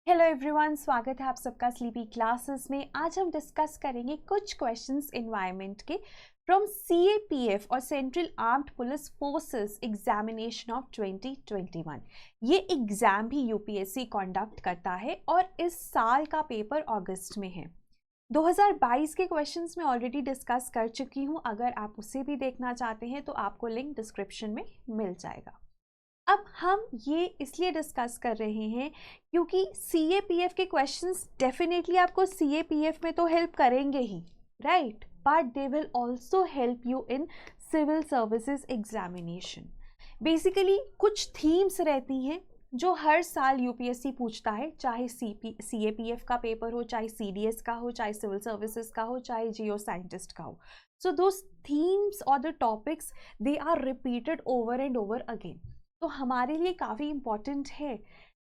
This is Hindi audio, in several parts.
हेलो एवरीवन, स्वागत है आप सबका स्लीपी क्लासेस में। आज हम डिस्कस करेंगे कुछ क्वेश्चंस एनवायरनमेंट के फ्रॉम सीएपीएफ और central armed police forces examination of 2021। ये एग्जाम भी यूपीएससी कंडक्ट करता है और इस साल का पेपर अगस्त में है। 2022 के क्वेश्चंस मैं ऑलरेडी डिस्कस कर चुकी हूँ। अगर आप उसे भी देखना चाहते हैं तो आपको लिंक डिस्क्रिप्शन में मिल जाएगा। अब हम ये इसलिए डिस्कस कर रहे हैं क्योंकि सीएपीएफ के क्वेश्चंस डेफिनेटली आपको सीएपीएफ में तो हेल्प करेंगे ही, right, but they will also help you in civil services examination. Basically कुछ थीम्स रहती हैं जो हर साल यूपीएससी पूछता है, चाहे सीएपीएफ का पेपर हो, चाहे सीडीएस का हो, चाहे सिविल सर्विसेज का हो, चाहे जियो साइंटिस्ट का हो। सो दोस थीम्स और the topics they are repeated over and over again. तो हमारे लिए काफ़ी इम्पॉर्टेंट है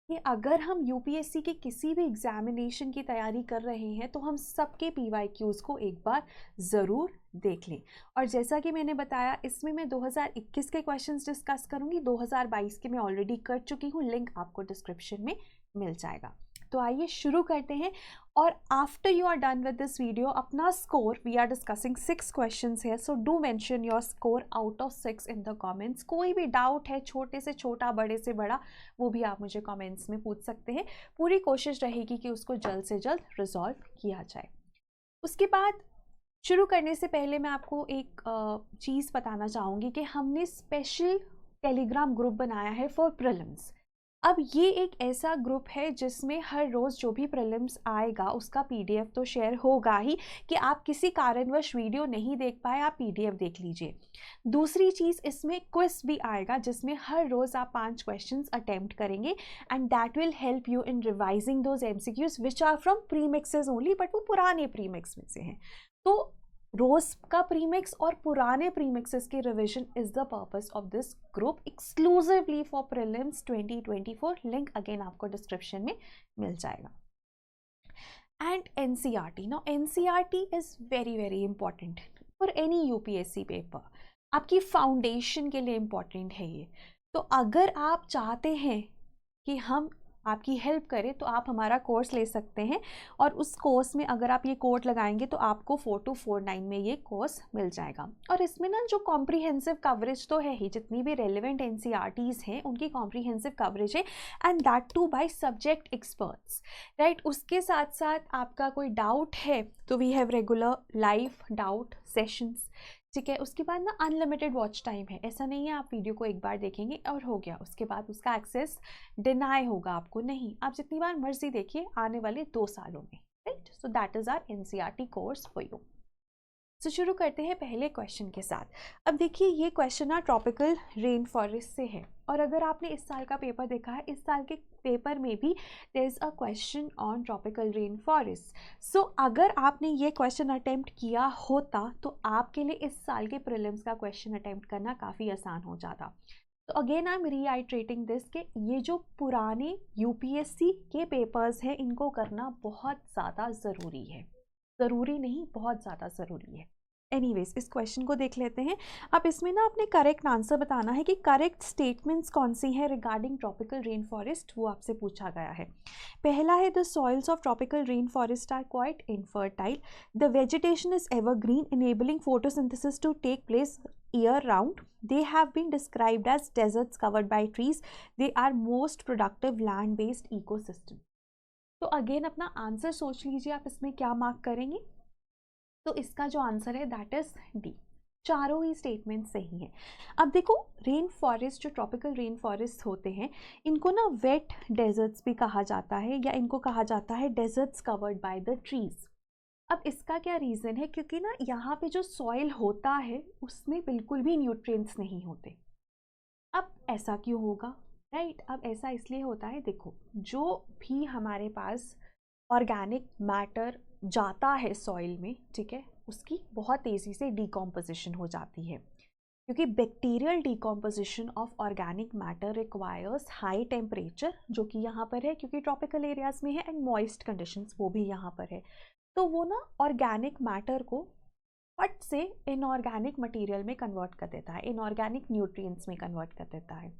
कि अगर हम यूपीएससी के किसी भी एग्जामिनेशन की तैयारी कर रहे हैं तो हम सबके पीवाईक्यूज़ को एक बार ज़रूर देख लें। और जैसा कि मैंने बताया, इसमें मैं 2021 के क्वेश्चंस डिस्कस करूंगी। 2022 के मैं ऑलरेडी कर चुकी हूँ, लिंक आपको डिस्क्रिप्शन में मिल जाएगा। तो आइए शुरू करते हैं। और after you are done with this video, अपना score, we are discussing 6 questions है, so do mention your score out of 6 in the comments. कोई भी डाउट है, छोटे से छोटा, बड़े से बड़ा, वो भी आप मुझे कमेंट्स में पूछ सकते हैं। पूरी कोशिश रहेगी कि उसको जल्द से जल्द रिजॉल्व किया जाए। उसके बाद शुरू करने से पहले मैं आपको एक चीज़ बताना चाहूँगी कि हमने स्पेशल टेलीग्राम ग्रुप बनाया है फॉर प्रीलिम्स। अब ये एक ऐसा ग्रुप है जिसमें हर रोज़ जो भी प्रीलिम्स आएगा उसका पीडीएफ तो शेयर होगा ही, कि आप किसी कारणवश वीडियो नहीं देख पाए आप पीडीएफ देख लीजिए। दूसरी चीज़, इसमें क्विज भी आएगा जिसमें हर रोज़ आप 5 क्वेश्चंस अटेम्प्ट करेंगे and that will help you in revising those MCQs which are from premixes only, but वो पुराने प्रीमिक्स में से हैं। तो रोज का प्रीमिक्स और पुराने प्रीमिक्सेस के revision is the purpose of this group exclusively for prelims 2024। Link again आपको डिस्क्रिप्शन में मिल जाएगा। And NCERT, now NCERT is very very important for any UPSC paper. आपकी फाउंडेशन के लिए इम्पॉर्टेंट है ये। तो अगर आप चाहते हैं कि हम आपकी हेल्प करें तो आप हमारा कोर्स ले सकते हैं, और उस कोर्स में अगर आप ये कोड लगाएंगे तो आपको 4249 में ये कोर्स मिल जाएगा। और इसमें ना जो कॉम्प्रिहेंसिव कवरेज तो है ही, जितनी भी रेलिवेंट एनसीईआरटीज़ हैं उनकी कॉम्प्रिहेंसिव कवरेज है, and that too by subject experts, right. उसके साथ साथ आपका कोई डाउट है तो we have regular live doubt sessions, ठीक है। उसके बाद ना अनलिमिटेड वॉच टाइम है। ऐसा नहीं है आप वीडियो को एक बार देखेंगे और हो गया, उसके बाद उसका एक्सेस डिनाई होगा आपको। नहीं, आप जितनी बार मर्जी देखिए आने वाले 2 सालों में, right. So that is our NCERT course for you. तो शुरू करते हैं पहले क्वेश्चन के साथ। अब देखिए, ये क्वेश्चन ना ट्रॉपिकल रेन फॉरेस्ट से है, और अगर आपने इस साल का पेपर देखा है, इस साल के पेपर में भी there is a question on tropical rain forest. So अगर आपने ये क्वेश्चन अटेम्प्ट किया होता तो आपके लिए इस साल के प्रीलिम्स का क्वेश्चन अटेम्प्ट करना काफ़ी आसान हो जाता। तो अगेन आई एम रीआइट्रेटिंग दिस कि ये जो पुराने यूपीएससी के पेपर्स हैं इनको करना बहुत ज़्यादा ज़रूरी है। ज़रूरी नहीं, बहुत ज़्यादा ज़रूरी है। एनीवेज, इस क्वेश्चन को देख लेते हैं। अब इसमें ना अपने करेक्ट आंसर बताना है कि करेक्ट स्टेटमेंट्स कौन सी हैं रिगार्डिंग ट्रॉपिकल रेन फॉरेस्ट, वो आपसे पूछा गया है। पहला है, the soils of tropical rain forest are quite infertile, the vegetation is evergreen enabling photosynthesis to take place year round, they have been described as deserts covered by trees, they are most productive land based ecosystem। तो अगेन अपना आंसर सोच लीजिए, आप इसमें क्या मार्क करेंगे। तो इसका जो आंसर है दैट इज डी। चारों ही स्टेटमेंट सही हैं। अब देखो, रेन फॉरेस्ट, जो ट्रॉपिकल रेन फॉरेस्ट होते हैं, इनको ना वेट डेजर्ट्स भी कहा जाता है, या इनको कहा जाता है deserts covered by the trees. अब इसका क्या रीज़न है, क्योंकि ना यहाँ पे जो सॉइल होता है उसमें बिल्कुल भी न्यूट्रिएंट्स नहीं होते। अब ऐसा क्यों होगा, राइट। अब ऐसा इसलिए होता है, देखो, जो भी हमारे पास ऑर्गेनिक मैटर जाता है सॉइल में, ठीक है, उसकी बहुत तेज़ी से डिकम्पोजिशन हो जाती है, क्योंकि bacterial decomposition of organic matter requires high temperature, जो कि यहाँ पर है क्योंकि ट्रॉपिकल एरियाज में है, एंड मॉइस्ट कंडीशंस वो भी यहाँ पर है। तो वो ना ऑर्गेनिक मैटर को फट से इनऑर्गेनिक मटेरियल में कन्वर्ट कर देता है, इनऑर्गेनिक न्यूट्रिएंट्स में कन्वर्ट कर देता है।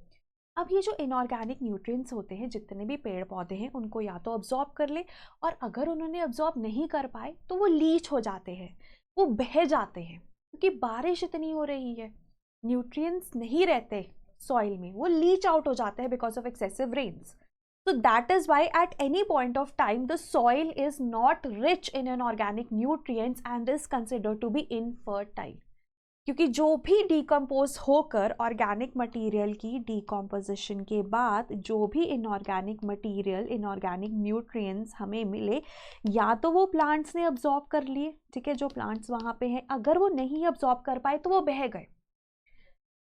अब ये जो इनऑर्गेनिक न्यूट्रिएंट्स होते हैं, जितने भी पेड़ पौधे हैं, उनको या तो अब्जॉर्ब कर ले, और अगर उन्होंने अब्जॉर्ब नहीं कर पाए तो वो लीच हो जाते हैं, वो बह जाते हैं, क्योंकि बारिश इतनी हो रही है, न्यूट्रिएंट्स नहीं रहते सॉइल में, वो लीच आउट हो जाते हैं because of excessive rains. So that is why at any point of time the soil is not rich in inorganic nutrients and is considered to be infertile. क्योंकि जो भी डिकम्पोज होकर ऑर्गेनिक मटेरियल की डिकम्पोजिशन के बाद जो भी इनऑर्गेनिक मटेरियल, इनऑर्गेनिक न्यूट्रिएंट्स हमें मिले, या तो वो प्लांट्स ने अब्जॉर्ब कर लिए, ठीक है, जो प्लांट्स वहाँ पे हैं, अगर वो नहीं अब्जॉर्ब कर पाए तो वो बह गए,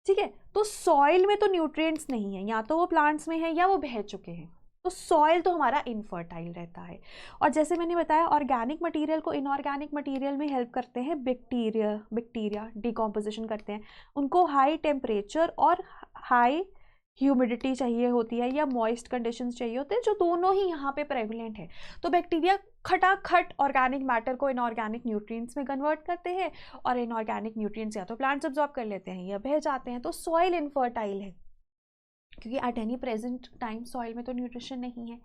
ठीक है. तो सॉइल में तो न्यूट्रिएंट्स नहीं है, या तो वो प्लांट्स में है या वो बह चुके हैं, तो सॉइल तो हमारा इनफर्टाइल रहता है. और जैसे मैंने बताया, ऑर्गेनिक मटेरियल को इनऑर्गेनिक मटेरियल में हेल्प करते हैं बैक्टीरिया डिकम्पोजिशन करते हैं. उनको हाई टेम्परेचर और हाई ह्यूमिडिटी चाहिए होती है, या मॉइस्ट कंडीशंस चाहिए होते हैं, जो दोनों ही यहाँ पे प्रेवलेंट है. तो बैक्टीरिया खटाखट ऑर्गेनिक मैटर को इनऑर्गेनिक न्यूट्रिएंट्स में कन्वर्ट करते हैं, और इनऑर्गेनिक न्यूट्रिएंट्स या तो प्लांट्स अब्जॉर्ब कर लेते हैं या बह जाते हैं. तो सॉइल इनफर्टाइल है, क्योंकि at any present time soil में तो न्यूट्रिशन नहीं है.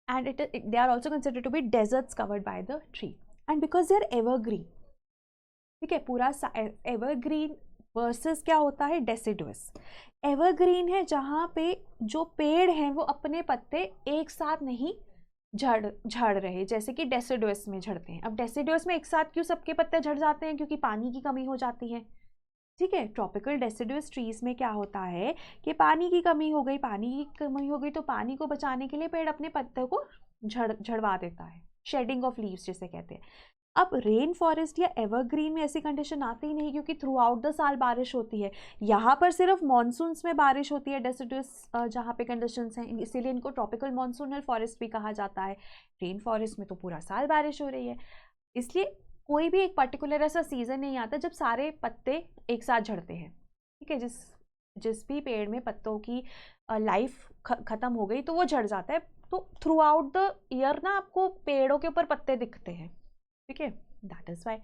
And they are also considered to be deserts covered by the tree, and because they are evergreen. ठीक है, पूरा एवरग्रीन वर्सेस क्या होता है, डेसिडुअस. एवरग्रीन है जहाँ पे जो पेड़ हैं वो अपने पत्ते एक साथ नहीं झड़ रहे, जैसे कि डेसिडुअस में झड़ते हैं. अब डेसिडुअस में एक साथ क्यों सबके पत्ते झड़ जाते हैं, क्योंकि पानी की कमी हो जाती है. ठीक है, ट्रॉपिकल डेसिडुअस ट्रीज में क्या होता है कि पानी की कमी हो गई तो पानी को बचाने के लिए पेड़ अपने पत्तों को झड़वा देता है, शेडिंग ऑफ लीव्स जिसे कहते हैं. अब रेन फॉरेस्ट या एवरग्रीन में ऐसी कंडीशन आती ही नहीं, क्योंकि थ्रू आउट द साल बारिश होती है. यहाँ पर सिर्फ मॉनसून्स में बारिश होती है डेसिडुअस जहाँ पे कंडीशंस हैं, इसीलिए इनको ट्रॉपिकल मॉनसूनल फॉरेस्ट भी कहा जाता है. रेन फॉरेस्ट में तो पूरा साल बारिश हो रही है, इसलिए कोई भी एक पर्टिकुलर ऐसा सीजन नहीं आता जब सारे पत्ते एक साथ झड़ते हैं. ठीक है, जिस भी पेड़ में पत्तों की लाइफ खत्म हो गई तो वो झड़ जाता है. तो थ्रू आउट द ईयर ना आपको पेड़ों के ऊपर पत्ते दिखते हैं. ठीक है, दैट इज वाई.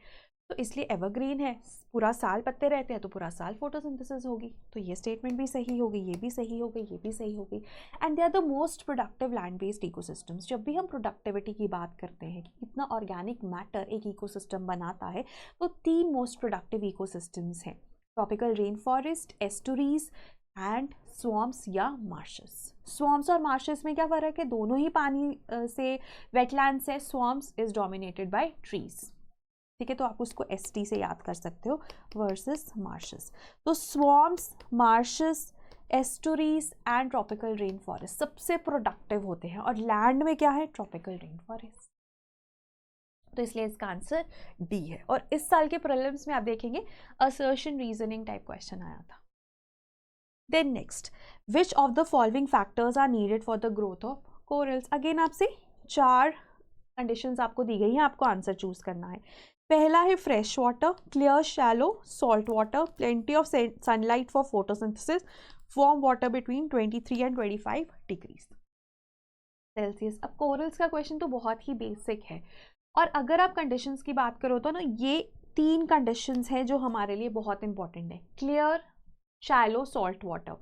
तो इसलिए एवरग्रीन है, पूरा साल पत्ते रहते हैं, तो पूरा साल फोटोसिंथेसिस होगी. तो ये स्टेटमेंट भी सही होगी, ये भी सही होगी, ये भी सही होगी. And they are the most productive land based ecosystems. जब भी हम प्रोडक्टिविटी की बात करते हैं कि कितना ऑर्गेनिक मैटर एक इकोसिस्टम बनाता है, तो 3 मोस्ट प्रोडक्टिव इकोसिस्टम्स हैं: ट्रॉपिकल रेन फॉरेस्ट, एस्टुरीज एंड स्वॉम्प्स या मार्शेस. स्वॉम्प्स और मार्शेस में क्या फ़र्क है, दोनों ही पानी से वेटलैंड्स है. स्वॉम्प्स इज डोमिनेटेड बाय ट्रीज. ठीक है, तो आप उसको ST से याद कर सकते हो, वर्सेस मार्शेस. तो swamps, marshes, estuaries and tropical rain forest सबसे प्रोडक्टिव होते हैं. और लैंड में क्या है, ट्रॉपिकल रेन फॉरेस्ट. तो इसलिए इसका आंसर D है. और इस साल के प्रीलिम्स में आप देखेंगे असर्शन रीजनिंग टाइप क्वेश्चन आया था. Then next, which of the following factors are needed for the growth of corals? Again आपसे 4 कंडीशंस आपको दी गई हैं, आपको आंसर चूज करना है. पहला है fresh water, clear shallow salt water, plenty of sunlight for photosynthesis, warm water between 23 and 25 degrees Celsius. अब कोरल्स का क्वेश्चन तो बहुत ही बेसिक है, और अगर आप कंडीशंस की बात करो तो ना ये 3 कंडीशंस हैं जो हमारे लिए बहुत इंपॉर्टेंट है. Clear, shallow, salt water.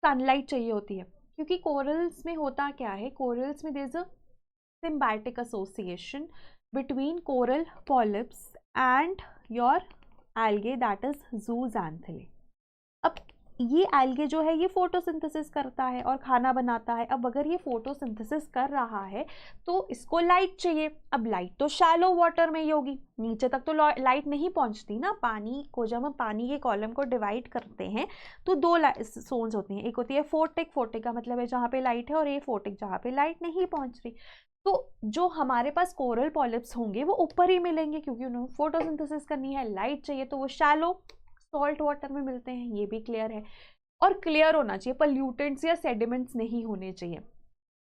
Sunlight चाहिए होती है, क्योंकि कोरल्स में होता क्या है, कोरल्स में there is a symbiotic association between coral polyps and your algae, that is zooxanthellae. अब ये एल्गे जो है ये फोटोसिंथेसिस करता है और खाना बनाता है. अब अगर ये फोटोसिंथेसिस कर रहा है तो इसको लाइट चाहिए. अब लाइट तो शैलो वाटर में ही होगी, नीचे तक तो लाइट नहीं पहुंचती ना. पानी को जब हम पानी के कॉलम को डिवाइड करते हैं तो 2 जोन्स होती हैं. एक होती है फोटिक, फोटिक का मतलब है जहाँ पे लाइट है, और ये फोटिक जहाँ पे लाइट नहीं पहुँच रही. तो जो हमारे पास कोरल पॉलिप्स होंगे वो ऊपर ही मिलेंगे, क्योंकि उन्हें फोटोसिंथेसिस करनी है, लाइट चाहिए, तो वो शैलो सॉल्ट वाटर में मिलते हैं. ये भी क्लियर है. और क्लियर होना चाहिए, पल्यूटेंट्स या सेडिमेंट्स नहीं होने चाहिए.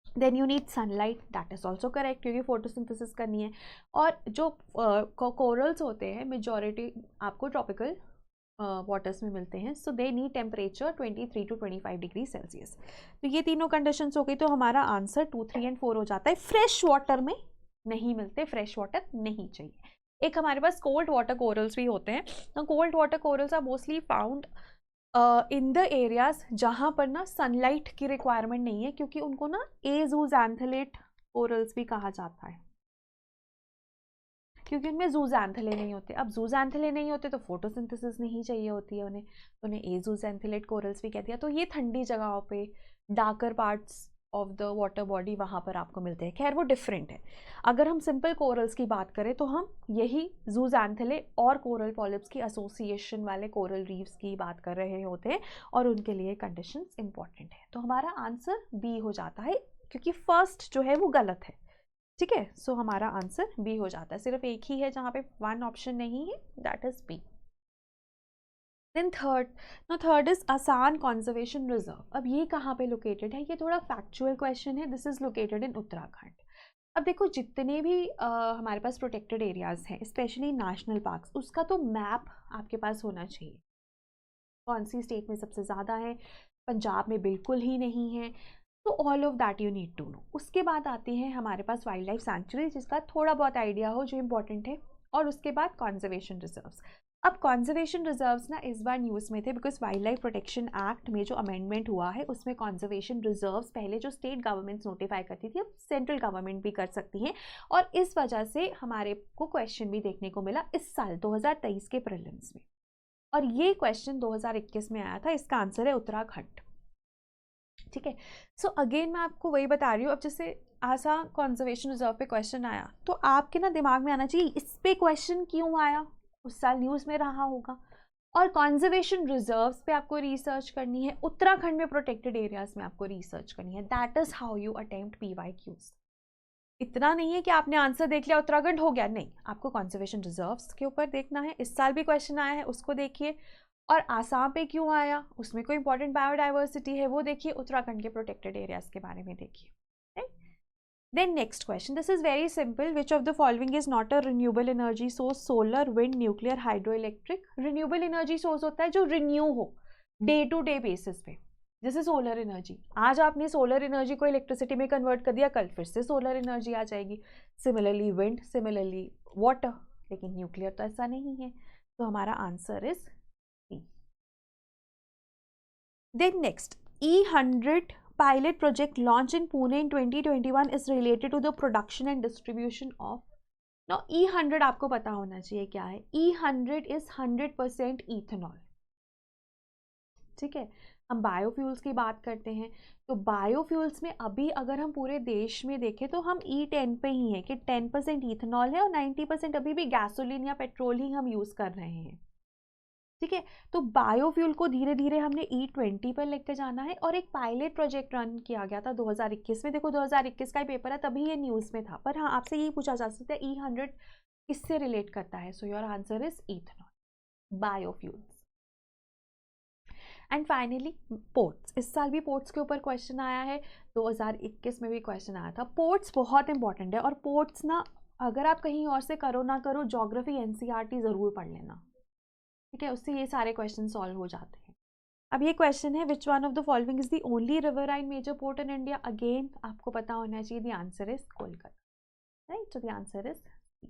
Then you need sunlight, that is also correct, क्योंकि फोटोसिंथेसिस करनी है. और जो कोरल्स होते हैं मेजॉरिटी आपको ट्रॉपिकल वाटर्स में मिलते हैं, so they need temperature 23 to 25 degree Celsius. तो ये तीनों कंडीशंस हो गई, तो हमारा आंसर 2, 3 and 4 हो जाता है. फ्रेश वाटर में नहीं मिलते, फ्रेश वाटर नहीं चाहिए. एक हमारे पास कोल्ड वाटर कोरल्स भी होते हैं. तो cold water corals are mostly found in the areas जहाँ पर ना सनलाइट की रिक्वायरमेंट नहीं है, क्योंकि उनको ना एजूजैंथेलेट कोरल्स भी कहा जाता है, क्योंकि उनमें जूजैंथेले नहीं होते। अब जूजैंथेले नहीं होते तो फोटोसिंथेसिस नहीं चाहिए होती है उन्हें, तो उन्हें एजूजैंथेलेट कोरल्स भी कह दिया। तो ये ठंडी जगहों पे, darker parts of the water body, वहाँ पर आपको मिलते हैं। खैर वो डिफरेंट है। अगर हम सिंपल कोरल्स की बात करें तो हम यही जूजैंथेले और कोरल पॉलिप्स की एसोसिएशन वाले कोरल रीफ्स की बात कर रहे होते हैं, और उनके लिए कंडीशंस इंपॉर्टेंट है। तो हमारा आंसर बी हो जाता है, क्योंकि फर्स्ट जो है वो गलत है। ठीक है, सो हमारा आंसर बी हो जाता है। सिर्फ एक ही है जहाँ पे वन ऑप्शन नहीं है, that is B. Then third is Asan conservation reserve. अब ये कहाँ पे लोकेटेड है? ये थोड़ा फैक्चुअल क्वेश्चन है। This is located in Uttarakhand. अब देखो, जितने भी हमारे पास प्रोटेक्टेड एरियाज हैं, स्पेशली नेशनल पार्क्स, उसका तो मैप आपके पास होना चाहिए। कौन सी स्टेट में सबसे ज़्यादा है, पंजाब में बिल्कुल ही नहीं है, तो all of that you need to know. उसके बाद आती है हमारे पास वाइल्ड लाइफ सैंक्चुरी, जिसका थोड़ा बहुत आइडिया हो जो इंपॉर्टेंट है, और उसके बाद कॉन्जर्वेशन रिजर्व्स। अब कॉन्जर्वेशन रिजर्व्स ना इस बार न्यूज़ में थे, because wild life protection act में जो अमेंडमेंट हुआ है उसमें कॉन्जर्वेशन रिजर्व्स पहले जो स्टेट गवर्नमेंट्स नोटिफाई करती थी, अब सेंट्रल गवर्नमेंट भी कर सकती हैं, और इस वजह से हमारे को क्वेश्चन भी देखने को मिला इस साल 2023 के प्रीलिम्स में, और ये क्वेश्चन 2021 में आया था। इसका आंसर है उत्तराखंड। ठीक है, सो अगेन मैं आपको वही बता रही हूँ। अब जैसे आसान कंजर्वेशन रिजर्व पे क्वेश्चन आया, तो आपके ना दिमाग में आना चाहिए इस पे क्वेश्चन क्यों आया, उस साल न्यूज़ में रहा होगा। और कंजर्वेशन रिजर्व्स पे आपको रिसर्च करनी है, उत्तराखंड में प्रोटेक्टेड एरियाज में आपको रिसर्च करनी है। That is how you attempt PYQs। इतना नहीं है कि आपने आंसर देख लिया उत्तराखंड हो गया, नहीं, आपको कंजर्वेशन रिजर्व्स के ऊपर देखना है। इस साल भी क्वेश्चन आया है, उसको देखिए। और आसाम पे क्यों आया, उसमें कोई इंपॉर्टेंट बायोडाइवर्सिटी है वो देखिए। उत्तराखंड के प्रोटेक्टेड एरियाज के बारे में देखिए। Then next question, this is very simple. Which of the following is not a renewable energy source? Solar, wind, nuclear, hydro electric. Renewable energy source होता है जो रिन्यू हो डे टू डे बेसिस पे, जैसे सोलर एनर्जी। आज आपने सोलर एनर्जी को इलेक्ट्रिसिटी में कन्वर्ट कर दिया, कल फिर से सोलर एनर्जी आ जाएगी। Similarly wind, similarly water. लेकिन न्यूक्लियर तो ऐसा नहीं है, तो हमारा answer is C। Then next, E100 pilot project launched in Pune in 2021 is related to the production and distribution of. Now E100 आपको पता होना चाहिए क्या है। E100 is 100% ethanol। ठीक है, हम बायोफ्यूल्स की बात करते हैं, तो बायोफ्यूल्स में अभी अगर हम पूरे देश में देखें तो हम E10 पे ही हैं कि 10% इथेनॉल है और 90% अभी भी गैसोलीन या पेट्रोल ही हम यूज़ कर रहे हैं। ठीक है, तो बायोफ्यूल को धीरे धीरे हमने E20 पर लेकर जाना है, और एक पायलट प्रोजेक्ट रन किया गया था 2021 में। देखो 2021 का ही पेपर है, तभी ये न्यूज़ में था। पर हाँ, आपसे ये पूछा जा सकता है E100 किससे रिलेट करता है? So your answer is ethanol, biofuels. And finally ports. इस साल भी पोर्ट्स के ऊपर क्वेश्चन आया है, 2021 में भी क्वेश्चन आया था। पोर्ट्स बहुत इंपॉर्टेंट है, और पोर्ट्स ना अगर आप कहीं और से करो ना करो, ज्योग्राफी NCERT ज़रूर पढ़ लेना। ठीक है, उससे ये सारे क्वेश्चन सॉल्व हो जाते हैं। अब ये क्वेश्चन है, which one of the following is the only riverine major port in India? Again आपको पता होना चाहिए, the answer is Kolkata. Right, so the answer is C.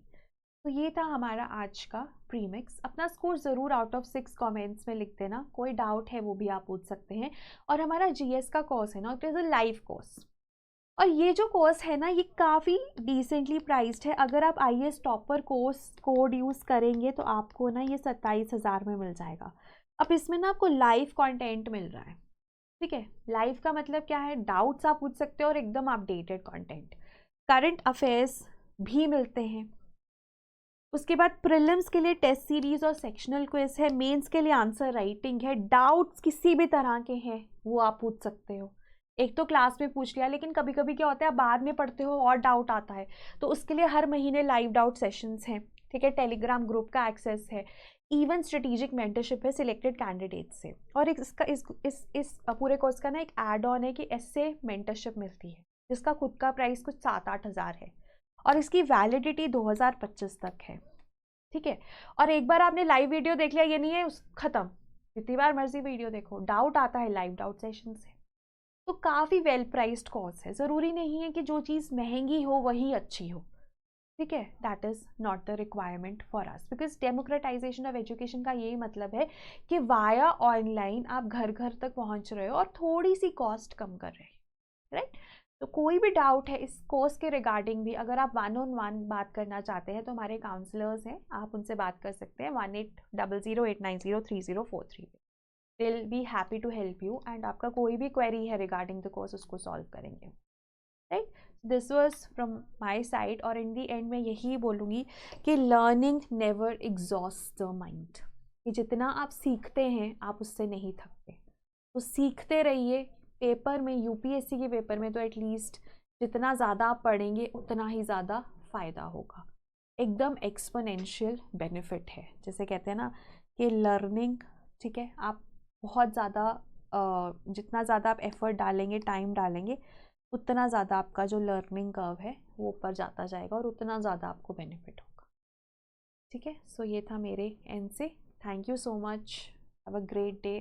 तो ये था हमारा आज का प्रीमिक्स। अपना स्कोर ज़रूर आउट ऑफ 6 कमेंट्स में लिख देना। कोई डाउट है वो भी आप पूछ सकते हैं। और हमारा GS का कोर्स है ना, it is a live course, और ये जो कोर्स है ना, ये काफ़ी डिसेंटली प्राइस्ड है। अगर आप IAS topper course code use करेंगे तो आपको ना ये 27,000 में मिल जाएगा। अब इसमें ना आपको लाइव कंटेंट मिल रहा है। ठीक है, लाइव का मतलब क्या है? डाउट्स आप पूछ सकते हो और एकदम अपडेटेड कंटेंट। करंट अफेयर्स भी मिलते हैं। उसके बाद प्रीलिम्स के लिए टेस्ट सीरीज और सेक्शनल क्विज है। मेंस के लिए आंसर राइटिंग है। डाउट्स किसी भी तरह के हैं वो आप पूछ सकते हो। एक तो क्लास में पूछ लिया, लेकिन कभी कभी क्या होता है, आप बाद में पढ़ते हो और डाउट आता है, तो उसके लिए हर महीने लाइव डाउट सेशंस हैं। ठीक है, टेलीग्राम ग्रुप का एक्सेस है, इवन स्ट्रेटेजिक मेंटरशिप है सिलेक्टेड कैंडिडेट से। और इसका इस पूरे कोर्स का ना एक एड ऑन है कि ऐसे मेंटरशिप मिलती है, जिसका खुद का प्राइस कुछ 7-8 हज़ार है, और इसकी वैलिडिटी 2025 तक है। ठीक है, और एक बार आपने लाइव वीडियो देख लिया, ये नहीं है उस खत्म, जितनी बार मर्जी वीडियो देखो, डाउट आता है लाइव डाउट सेशन से। तो काफ़ी वेल प्राइस्ड कोर्स है। ज़रूरी नहीं है कि जो चीज़ महंगी हो वही अच्छी हो। ठीक है, that is not the requirement for us, because democratisation of education का यही मतलब है कि वाया ऑनलाइन आप घर घर तक पहुंच रहे हो और थोड़ी सी कॉस्ट कम कर रहे हैं, राइट। तो कोई भी डाउट है इस कोर्स के रिगार्डिंग भी, अगर आप 1-on-1 बात करना चाहते हैं तो हमारे काउंसलर्स हैं, आप उनसे बात कर सकते हैं 1800-890-3043 पे। They will be happy to help you, and आपका कोई भी क्वेरी है रिगार्डिंग द कोर्स उसको सॉल्व करेंगे, right. This was from my side, और इन दी एंड मैं यही बोलूँगी कि learning never exhaust the mind, कि जितना आप सीखते हैं आप उससे नहीं थकते, तो सीखते रहिए। पेपर में, यूपीएससी के पेपर में तो एटलीस्ट जितना ज़्यादा आप पढ़ेंगे उतना ही ज़्यादा फ़ायदा होगा, एकदम एक्सपोनेंशियल बेनिफिट है, जैसे कहते हैं ना कि लर्निंग, ठीक है, आप बहुत ज़्यादा जितना ज़्यादा आप एफर्ट डालेंगे, टाइम डालेंगे, उतना ज़्यादा आपका जो लर्निंग कर्व है वो ऊपर जाता जाएगा और उतना ज़्यादा आपको बेनिफिट होगा, ठीक है। सो ये था मेरे एंड से। Thank you so much, have a great day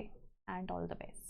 and all the best.